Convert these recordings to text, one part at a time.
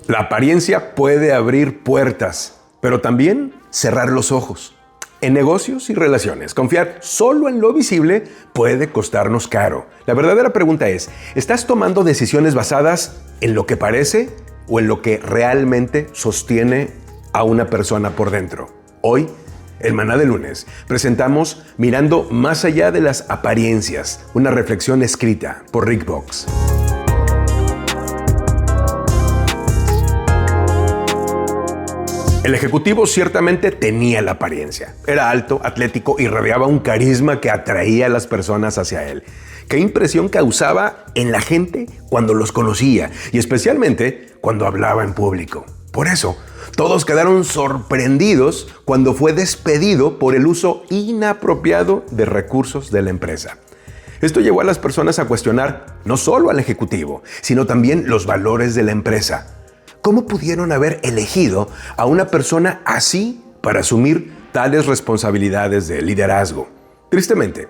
La apariencia puede abrir puertas, pero también cerrar los ojos. En negocios y relaciones, confiar solo en lo visible puede costarnos caro. La verdadera pregunta es, ¿estás tomando decisiones basadas en lo que parece o en lo que realmente sostiene a una persona por dentro? Hoy, en Maná de Lunes, presentamos Mirando más allá de las apariencias, una reflexión escrita por Rick Box. El ejecutivo ciertamente tenía la apariencia. Era alto, atlético y rodeaba un carisma que atraía a las personas hacia él. Qué impresión causaba en la gente cuando los conocía y especialmente cuando hablaba en público. Por eso, todos quedaron sorprendidos cuando fue despedido por el uso inapropiado de recursos de la empresa. Esto llevó a las personas a cuestionar no solo al ejecutivo, sino también los valores de la empresa. ¿Cómo pudieron haber elegido a una persona así para asumir tales responsabilidades de liderazgo? Tristemente,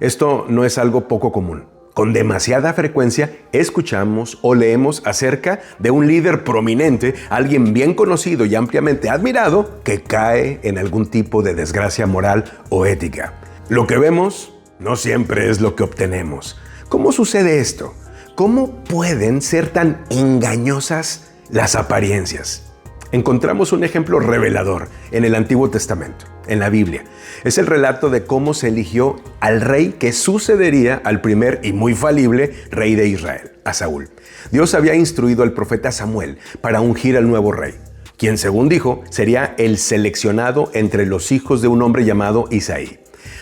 esto no es algo poco común. Con demasiada frecuencia escuchamos o leemos acerca de un líder prominente, alguien bien conocido y ampliamente admirado, que cae en algún tipo de desgracia moral o ética. Lo que vemos no siempre es lo que obtenemos. ¿Cómo sucede esto? ¿Cómo pueden ser tan engañosas las apariencias? Encontramos un ejemplo revelador en el Antiguo Testamento, en la Biblia. Es el relato de cómo se eligió al rey que sucedería al primer y muy falible rey de Israel, a Saúl. Dios había instruido al profeta Samuel para ungir al nuevo rey, quien, según dijo, sería el seleccionado entre los hijos de un hombre llamado Isaí.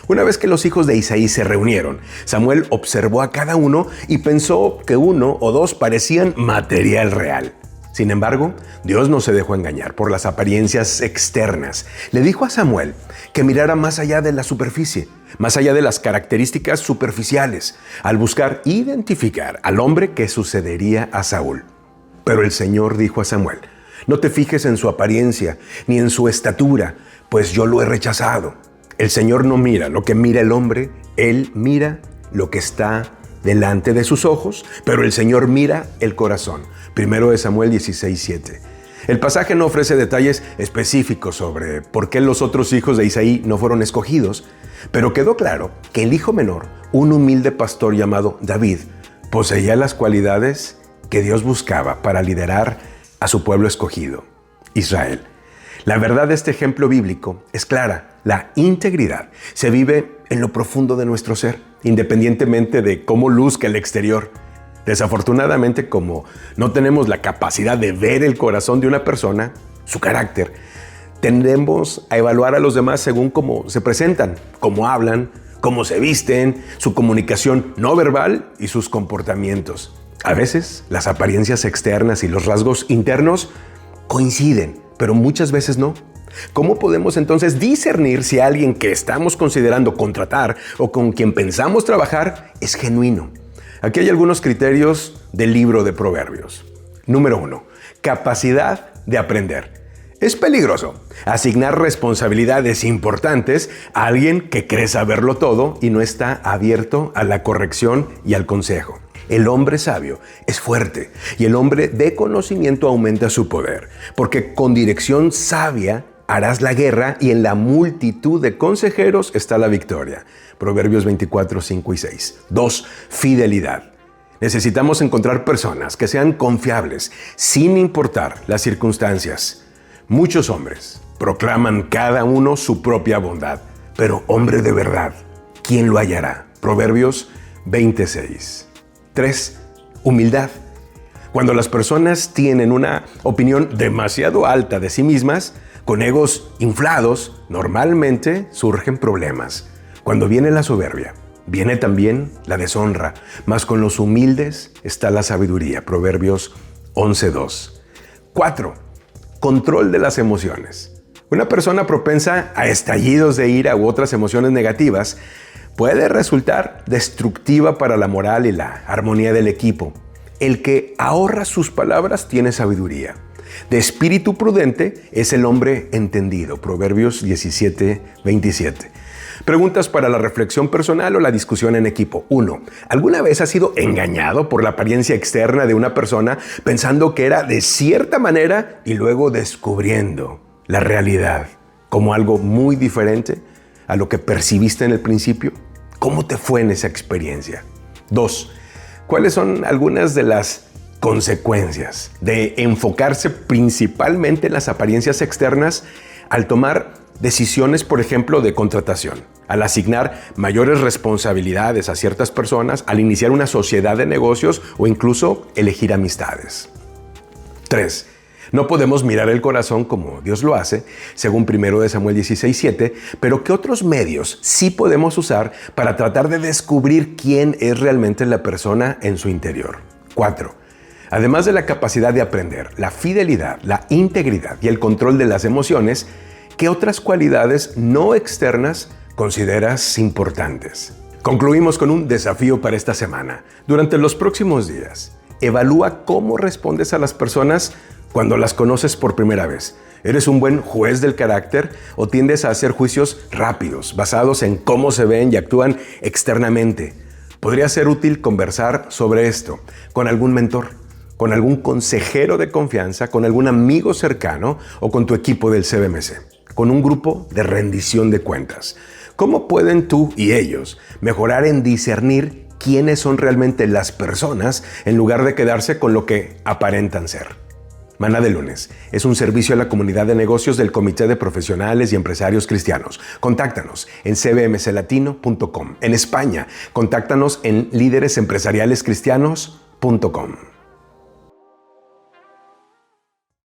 Una vez que los hijos de Isaí se reunieron, Samuel observó a cada uno y pensó que uno o dos parecían material real. Sin embargo, Dios no se dejó engañar por las apariencias externas. Le dijo a Samuel que mirara más allá de la superficie, más allá de las características superficiales, al buscar identificar al hombre que sucedería a Saúl. Pero el Señor dijo a Samuel: no te fijes en su apariencia ni en su estatura, pues yo lo he rechazado. El Señor no mira lo que mira el hombre, Él mira lo que está delante de sus ojos, pero el Señor mira el corazón. 1 Samuel 16:7. El pasaje no ofrece detalles específicos sobre por qué los otros hijos de Isaí no fueron escogidos, pero quedó claro que el hijo menor, un humilde pastor llamado David, poseía las cualidades que Dios buscaba para liderar a su pueblo escogido, Israel. La verdad de este ejemplo bíblico es clara. La integridad se vive en lo profundo de nuestro ser, independientemente de cómo luzca el exterior. Desafortunadamente, como no tenemos la capacidad de ver el corazón de una persona, su carácter, tendemos a evaluar a los demás según cómo se presentan, cómo hablan, cómo se visten, su comunicación no verbal y sus comportamientos. A veces, las apariencias externas y los rasgos internos coinciden, pero muchas veces no. ¿Cómo podemos entonces discernir si alguien que estamos considerando contratar o con quien pensamos trabajar es genuino? Aquí hay algunos criterios del libro de Proverbios. Número 1. Capacidad de aprender. Es peligroso asignar responsabilidades importantes a alguien que cree saberlo todo y no está abierto a la corrección y al consejo. El hombre sabio es fuerte y el hombre de conocimiento aumenta su poder, porque con dirección sabia harás la guerra y en la multitud de consejeros está la victoria. Proverbios 24, 5 y 6. 2. Fidelidad. Necesitamos encontrar personas que sean confiables, sin importar las circunstancias. Muchos hombres proclaman cada uno su propia bondad, pero hombre de verdad, ¿quién lo hallará? Proverbios 26. 3. Humildad. Cuando las personas tienen una opinión demasiado alta de sí mismas, con egos inflados, normalmente surgen problemas. Cuando viene la soberbia, viene también la deshonra, mas con los humildes está la sabiduría. Proverbios 11:2. 4. Control de las emociones. Una persona propensa a estallidos de ira u otras emociones negativas puede resultar destructiva para la moral y la armonía del equipo. El que ahorra sus palabras tiene sabiduría. De espíritu prudente es el hombre entendido. Proverbios 17:27. Preguntas para la reflexión personal o la discusión en equipo. 1. ¿Alguna vez has sido engañado por la apariencia externa de una persona pensando que era de cierta manera y luego descubriendo la realidad como algo muy diferente a lo que percibiste en el principio? ¿Cómo te fue en esa experiencia? 2. ¿Cuáles son algunas de las consecuencias de enfocarse principalmente en las apariencias externas al tomar decisiones, por ejemplo, de contratación, al asignar mayores responsabilidades a ciertas personas, al iniciar una sociedad de negocios o incluso elegir amistades? 3. No podemos mirar el corazón como Dios lo hace, según 1 Samuel 16:7, pero ¿qué otros medios sí podemos usar para tratar de descubrir quién es realmente la persona en su interior? 4. Además de la capacidad de aprender, la fidelidad, la integridad y el control de las emociones, ¿qué otras cualidades no externas consideras importantes? Concluimos con un desafío para esta semana. Durante los próximos días, evalúa cómo respondes a las personas cuando las conoces por primera vez. ¿Eres un buen juez del carácter o tiendes a hacer juicios rápidos, basados en cómo se ven y actúan externamente? Podría ser útil conversar sobre esto con algún mentor, con algún consejero de confianza, con algún amigo cercano o con tu equipo del CBMC, con un grupo de rendición de cuentas. ¿Cómo pueden tú y ellos mejorar en discernir quiénes son realmente las personas en lugar de quedarse con lo que aparentan ser? Maná de Lunes es un servicio a la comunidad de negocios del Comité de Profesionales y Empresarios Cristianos. Contáctanos en cbmclatino.com. En España, contáctanos en líderesempresarialescristianos.com.